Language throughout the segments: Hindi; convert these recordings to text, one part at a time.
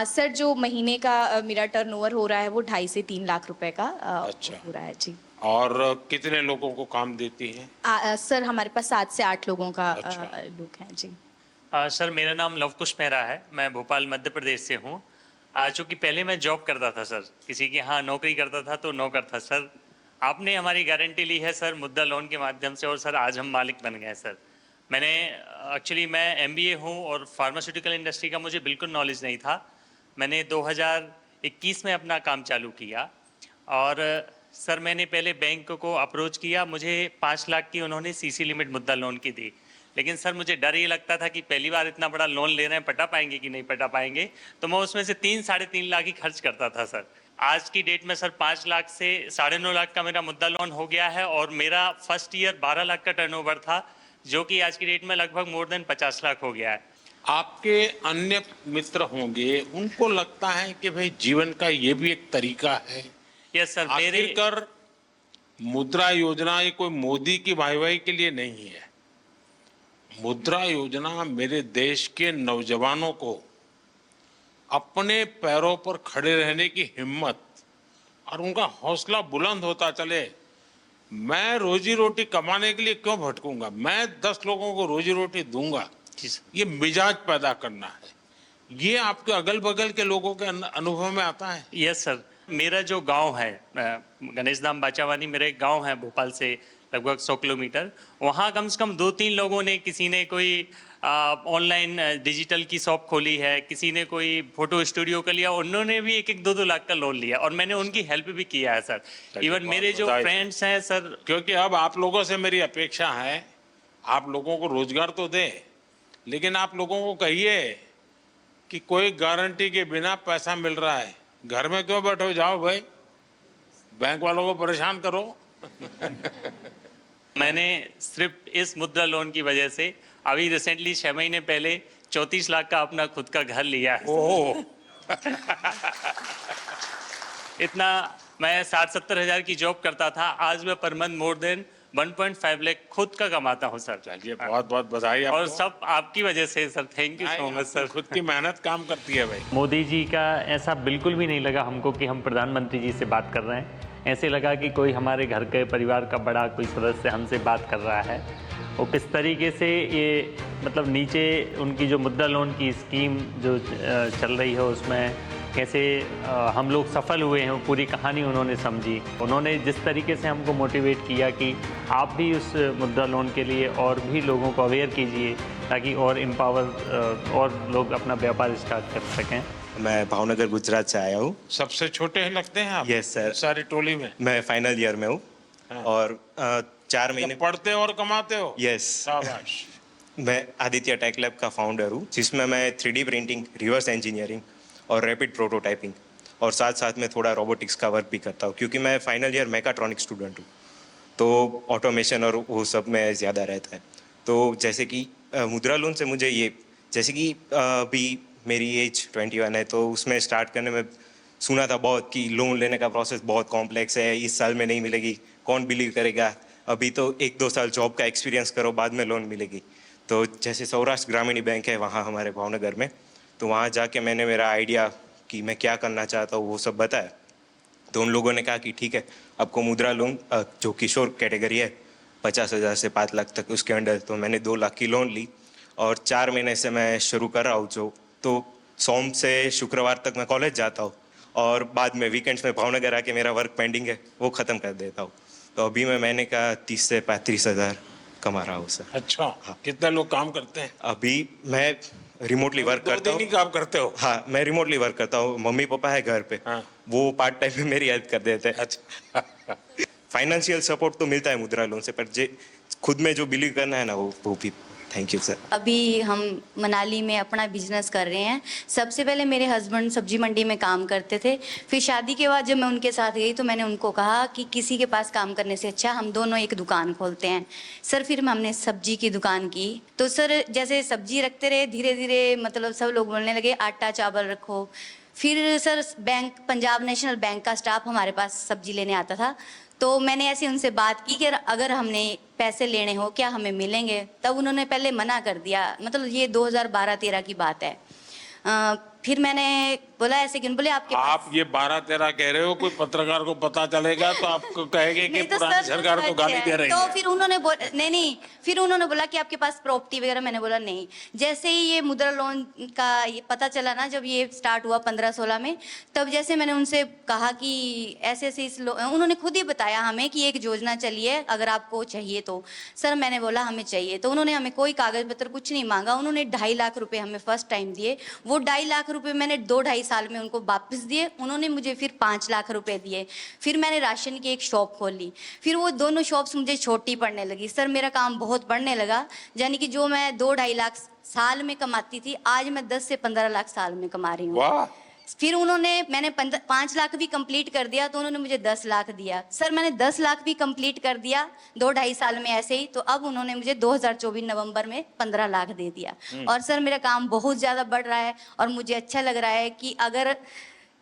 सर जो महीने का मेरा टर्नओवर हो रहा है वो 2.5 से 3 लाख रुपए का अच्छा। हो रहा है जी। और कितने लोगों को काम देती है? सर हमारे पास 7 से 8 लोगों का अच्छा। लोग हैं जी। सर मेरा नाम लवकुश मेहरा है। मैं भोपाल मध्य प्रदेश से हूँ। चूँकि पहले मैं जॉब करता था सर, किसी के यहाँ नौकरी करता था तो नौकर था सर। आपने हमारी गारंटी ली है सर मुद्रा लोन के माध्यम से, और सर आज हम मालिक बन गए सर। मैंने एक्चुअली मैं एमबीए हूँ और फार्मास्यूटिकल इंडस्ट्री का मुझे बिल्कुल नॉलेज नहीं था। मैंने 2021 में अपना काम चालू किया और सर मैंने पहले बैंक को अप्रोच किया। मुझे 5 लाख की उन्होंने सीसी लिमिट मुद्रा लोन की दी, लेकिन सर मुझे डर ये लगता था कि पहली बार इतना बड़ा लोन ले रहे हैं, पटा पाएंगे कि नहीं पटा पाएंगे, तो मैं उसमें से 3-3.5 लाख ही खर्च करता था सर। आज की डेट में सर 5 लाख से 9.5 लाख का मेरा मुद्रा लोन हो गया है और मेरा फर्स्ट ईयर 12 लाख का टर्नओवर था, जो कि आज की डेट में लगभग मोर देन 50 लाख हो गया है। आपके अन्य मित्र होंगे, उनको लगता है कि भाई जीवन का ये भी एक तरीका है। Yes sir. मेरे आखिरकार मुद्रा योजना ये कोई मोदी की वाहवाही के लिए नहीं है। मुद्रा योजना मेरे देश के नौजवानों को अपने पैरों पर खड़े रहने की हिम्मत और उनका हौसला बुलंद होता चले। मैं रोजी रोटी कमाने के लिए क्यों भटकूंगा, मैं 10 लोगों को रोजी रोटी दूंगा, जी सर। ये मिजाज पैदा करना है। ये आपके अगल बगल के लोगों के अनुभव में आता है? Yes sir. मेरा जो गांव है गणेश धाम बाचावानी, मेरा एक गांव है भोपाल से लगभग 100 किलोमीटर। वहाँ कम से कम 2-3 लोगों ने, किसी ने कोई ऑनलाइन डिजिटल की शॉप खोली है, किसी ने कोई फोटो स्टूडियो का लिया, उन्होंने भी 1-1, 2-2 लाख का लोन लिया और मैंने उनकी हेल्प भी किया है सर। इवन मेरे जो फ्रेंड्स हैं सर, क्योंकि अब आप लोगों से मेरी अपेक्षा है, आप लोगों को रोजगार तो दे, लेकिन आप लोगों को कहिए कि कोई गारंटी के बिना पैसा मिल रहा है, घर में क्यों बैठो, जाओ भाई बैंक वालों को परेशान करो। मैंने सिर्फ इस मुद्रा लोन की वजह से अभी रिसेंटली 6 महीने पहले 34 लाख का अपना खुद का घर लिया है। ओह, इतना मैं 60-70 हज़ार की जॉब करता था, आज मैं per month more than 1.5 lakh खुद का कमाता हूँ सर। चलिए बहुत बहुत बधाई आपको। और सब आपकी वजह से sir. Thank you so much sir. खुद की मेहनत काम करती है भाई। मोदी जी का ऐसा बिल्कुल भी नहीं लगा हमको कि हम प्रधानमंत्री जी से बात कर रहे हैं। ऐसे लगा कि कोई हमारे घर के परिवार का बड़ा कोई सदस्य हमसे बात कर रहा है। वो किस तरीके से ये मतलब नीचे उनकी जो मुद्रा लोन की स्कीम जो चल रही है उसमें कैसे हम लोग सफल हुए हैं, वो पूरी कहानी उन्होंने समझी। उन्होंने जिस तरीके से हमको मोटिवेट किया कि आप भी उस मुद्रा लोन के लिए और भी लोगों को अवेयर कीजिए ताकि और एम्पावर और लोग अपना व्यापार स्टार्ट कर सकें। मैं भावनगर गुजरात से आया हूँ। सबसे छोटे हैं लगते हैं आप? Yes sir. सारी टोली में मैं फाइनल ईयर में हूँ। हाँ। और 4 महीने पढ़ते हो और कमाते हो? यस। शाबाश। मैं आदित्य टेक लैब का फाउंडर हूँ, जिसमें मैं 3D प्रिंटिंग, रिवर्स इंजीनियरिंग और रैपिड प्रोटोटाइपिंग और साथ साथ में थोड़ा रोबोटिक्स का वर्क भी करता हूँ, क्योंकि मैं फाइनल ईयर मैकाट्रॉनिक स्टूडेंट हूँ, तो ऑटोमेशन और वो सब में ज़्यादा रहता है। तो जैसे कि मुद्रा लोन से मुझे ये, जैसे कि अभी मेरी एज 21 है, तो उसमें स्टार्ट करने में सुना था बहुत कि लोन लेने का प्रोसेस बहुत कॉम्प्लेक्स है, इस साल में नहीं मिलेगी, कौन बिलीव करेगा, अभी तो 1-2 साल जॉब का एक्सपीरियंस करो बाद में लोन मिलेगी। तो जैसे सौराष्ट्र ग्रामीण बैंक है वहाँ हमारे भावनगर में, तो वहाँ जाके मैंने मेरा आइडिया कि मैं क्या करना चाहता हूँ वो सब बताया। तो उन लोगों ने कहा कि ठीक है, आपको मुद्रा लोन जो किशोर कैटेगरी है 50,000 से 5 लाख तक उसके अंडर, तो मैंने 2 लाख की लोन ली और 4 महीने से मैं शुरू कर रहा हूँ। जो तो सोम से शुक्रवार तक मैं कॉलेज जाता हूँ और बाद में वीकेंड्स में भावनगर आके मेरा वर्क पेंडिंग है वो ख़त्म कर देता हूँ। तो अभी मैं महीने का 30 से 35 हज़ार कमा रहा हूँ सर। अच्छा। हाँ। कितने लोग काम करते हैं? अभी मैं रिमोटली वर्क करता हूँ। काम करते हो? हाँ, मैं रिमोटली वर्क करता हूँ। मम्मी पापा है घर पे। हाँ। वो पार्ट टाइम में मेरी हेल्प कर देते हैं। अच्छा। फाइनेंशियल सपोर्ट तो मिलता है मुद्रा लोन से, पर जे खुद में जो बिलीव करना है ना वो भी। Thank you sir. अभी हम मनाली में अपना बिजनेस कर रहे हैं। सबसे पहले मेरे हस्बैंड सब्जी मंडी में काम करते थे, फिर शादी के बाद जब मैं उनके साथ गई तो मैंने उनको कहा कि किसी के पास काम करने से अच्छा हम दोनों एक दुकान खोलते हैं। सर फिर हमने सब्जी की दुकान की, तो सर जैसे सब्जी रखते रहे धीरे धीरे मतलब सब लोग बोलने लगे आटा चावल रखो। फिर sir bank, Punjab national bank का स्टाफ हमारे पास सब्जी लेने आता था, तो मैंने ऐसे उनसे बात की कि अगर हमने पैसे लेने हो क्या हमें मिलेंगे। तब उन्होंने पहले मना कर दिया, मतलब ये 2012-13 की बात है। फिर मैंने बोला ऐसे क्यों, बोले आपके पास आप ये 12-13 कह रहे हो, कोई पत्रकार को पता चलेगा तो आपको कहेंगे कि नहीं तो पुरानी सर सरकार को सच गाली है। दे रही तो है। फिर उन्होंने नहीं, फिर उन्होंने बोला कि आपके पास प्रॉपर्टी वगैरह, मैंने बोला नहीं। जैसे ही ये मुद्रा लोन का ये पता चला ना, जब ये स्टार्ट हुआ 15-16 में, तब जैसे मैंने उनसे कहा कि ऐसे ऐसे उन्होंने खुद ही बताया हमें कि एक योजना चली है, अगर आपको चाहिए तो। सर मैंने बोला हमें चाहिए, तो उन्होंने हमें कोई कागज पत्र कुछ नहीं मांगा, उन्होंने 2.5 लाख रुपए हमें फर्स्ट टाइम दिए। वो 2.5 लाख रुपए मैंने 2-2.5 साल में उनको वापस दिए। उन्होंने मुझे फिर 5 लाख रुपए दिए। फिर मैंने राशन की एक शॉप खोली, फिर वो दोनों शॉप्स मुझे छोटी पड़ने लगी। सर मेरा काम बहुत बढ़ने लगा, यानी कि जो मैं 2-2.5 लाख साल में कमाती थी, आज मैं 10 से 15 लाख साल में कमा रही हूँ। वाह, फिर मैंने 5 लाख भी कंप्लीट कर दिया, तो उन्होंने मुझे 10 लाख दिया। सर मैंने 10 लाख भी कंप्लीट कर दिया 2-2.5 साल में ऐसे ही, तो अब उन्होंने मुझे 2024 नवंबर में 15 लाख दे दिया। और सर मेरा काम बहुत ज़्यादा बढ़ रहा है, और मुझे अच्छा लग रहा है कि अगर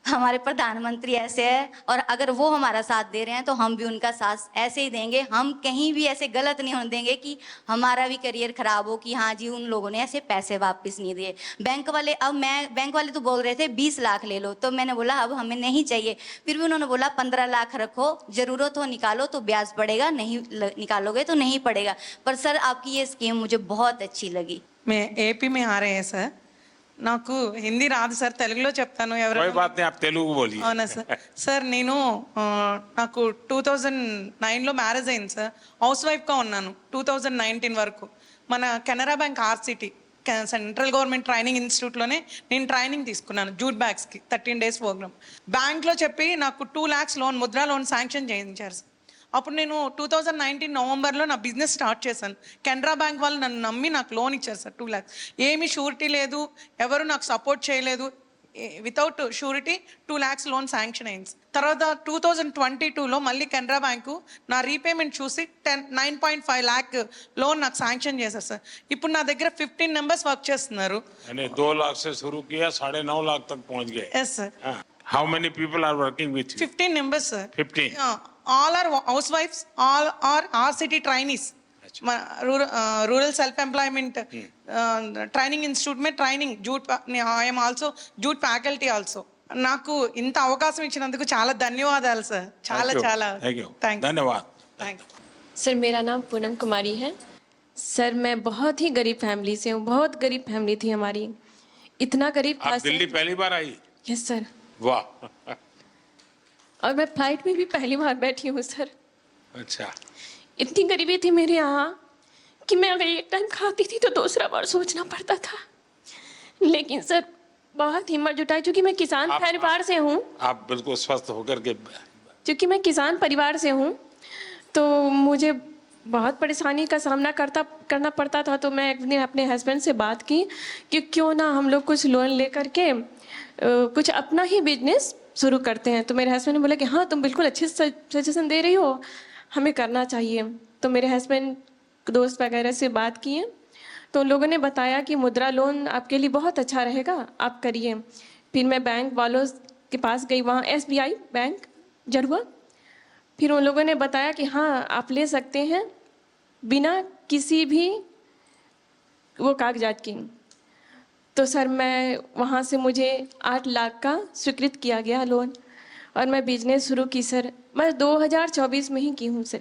हमारे प्रधानमंत्री ऐसे है और अगर वो हमारा साथ दे रहे हैं, तो हम भी उनका साथ ऐसे ही देंगे। हम कहीं भी ऐसे गलत नहीं होने देंगे कि हमारा भी करियर खराब हो कि हाँ जी उन लोगों ने ऐसे पैसे वापस नहीं दिए। बैंक वाले तो बोल रहे थे 20 लाख ले लो, तो मैंने बोला अब हमें नहीं चाहिए। फिर भी उन्होंने बोला 15 लाख रखो, जरूरत हो निकालो तो ब्याज पड़ेगा, नहीं निकालोगे तो नहीं पड़ेगा। पर सर आपकी ये स्कीम मुझे बहुत अच्छी लगी। मैं एपी में आ रहे हैं सर, నాకు హిందీ రాదు సార్, తెలుగులో చెప్తాను कोई ఎవరైనా। बात नहीं, आप तेलुगु बोलिए। అవునా సార్? సార్ నేను నాకు 2009లో మ్యారేజ్ అయింది సార్, హౌస్ వైఫ్గా ఉన్నాను 2019 వరకు। మన Canara bank RCT central government training ఇన్స్టిట్యూట్లోనే నేను ట్రైనింగ్ తీసుకున్నాను, జూట్ బ్యాగ్స్కి 13 డేస్ ప్రోగ్రామ్। బ్యాంక్లో చెప్పి నాకు 2 lakhs loan, Mudra loan sanction చేయించారు సార్। అప్పుడు నేను 2019 నవంబర్లో నా బిజినెస్ స్టార్ట్ చేశాను। కెనరా బ్యాంక్ వాళ్ళు నన్ను నమ్మి నాకు లోన్ ఇచ్చారు సార్ 2 lakhs। ఏమీ షూరిటీ లేదు, ఎవరు నాకు సపోర్ట్ చేయలేదు, without surety 2 lakhs loan sanction అయింది। తర్వాత 2022లో మళ్ళీ కెనరా బ్యాంకు నా రీపేమెంట్ చూసి 9.5 lakh లోన్ నాకు శాంక్షన్ చేశారు సార్। ఇప్పుడు నా దగ్గర 15 members వర్క్ చేస్తున్నారు। मैंने 2 लाख से शुरू किया, 9.5 लाख तक पहुंच गए। Yes sir, how many people are working with you? 15 members sir. 15। all are housewives, all are RCT trainees। Rural self employment training institute में training jute, I am also jute faculty also. నాకు ఇంత అవకాశం ఇచ్చినందుకు చాలా ధన్యవాదాలు సార్, చాలా చాలా थैंक यू, థ్యాంక్ యూ धन्यवाद। Thank you. सर मेरा नाम पूनम कुमारी है। सर मैं बहुत ही गरीब फैमिली से हूँ, बहुत गरीब फैमिली थी हमारी, इतना गरीब था आप दिल्ली पहली बार आई? यस सर, वाह, और मैं फ्लाइट में भी पहली बार बैठी हूँ सर। अच्छा। इतनी गरीबी थी मेरे यहाँ कि मैं अगर एक टाइम खाती थी तो दूसरा बार सोचना पड़ता था। लेकिन सर बहुत हिम्मत जुटाई, क्योंकि मैं किसान परिवार से हूँ, आप बिल्कुल स्वस्थ होकर के क्योंकि मैं किसान परिवार से हूँ, तो मुझे बहुत परेशानी का सामना करना पड़ता था। तो मैं एक दिन अपने हस्बैंड से बात की कि क्यों ना हम लोग कुछ लोन लेकर के कुछ अपना ही बिजनेस शुरू करते हैं। तो मेरे हस्बैंड ने बोला कि हाँ तुम बिल्कुल अच्छे सजेशन दे रही हो, हमें करना चाहिए। तो मेरे हस्बैंड दोस्त वगैरह से बात किए, तो उन लोगों ने बताया कि मुद्रा लोन आपके लिए बहुत अच्छा रहेगा, आप करिए। फिर मैं बैंक वालों के पास गई, वहाँ SBI बैंक जरुआ। फिर उन लोगों ने बताया कि हाँ आप ले सकते हैं बिना किसी भी वो कागजात की। तो सर मैं वहाँ से मुझे 8 लाख का स्वीकृत किया गया लोन, और मैं बिजनेस शुरू की सर। मैं 2024 में ही की हूँ सर।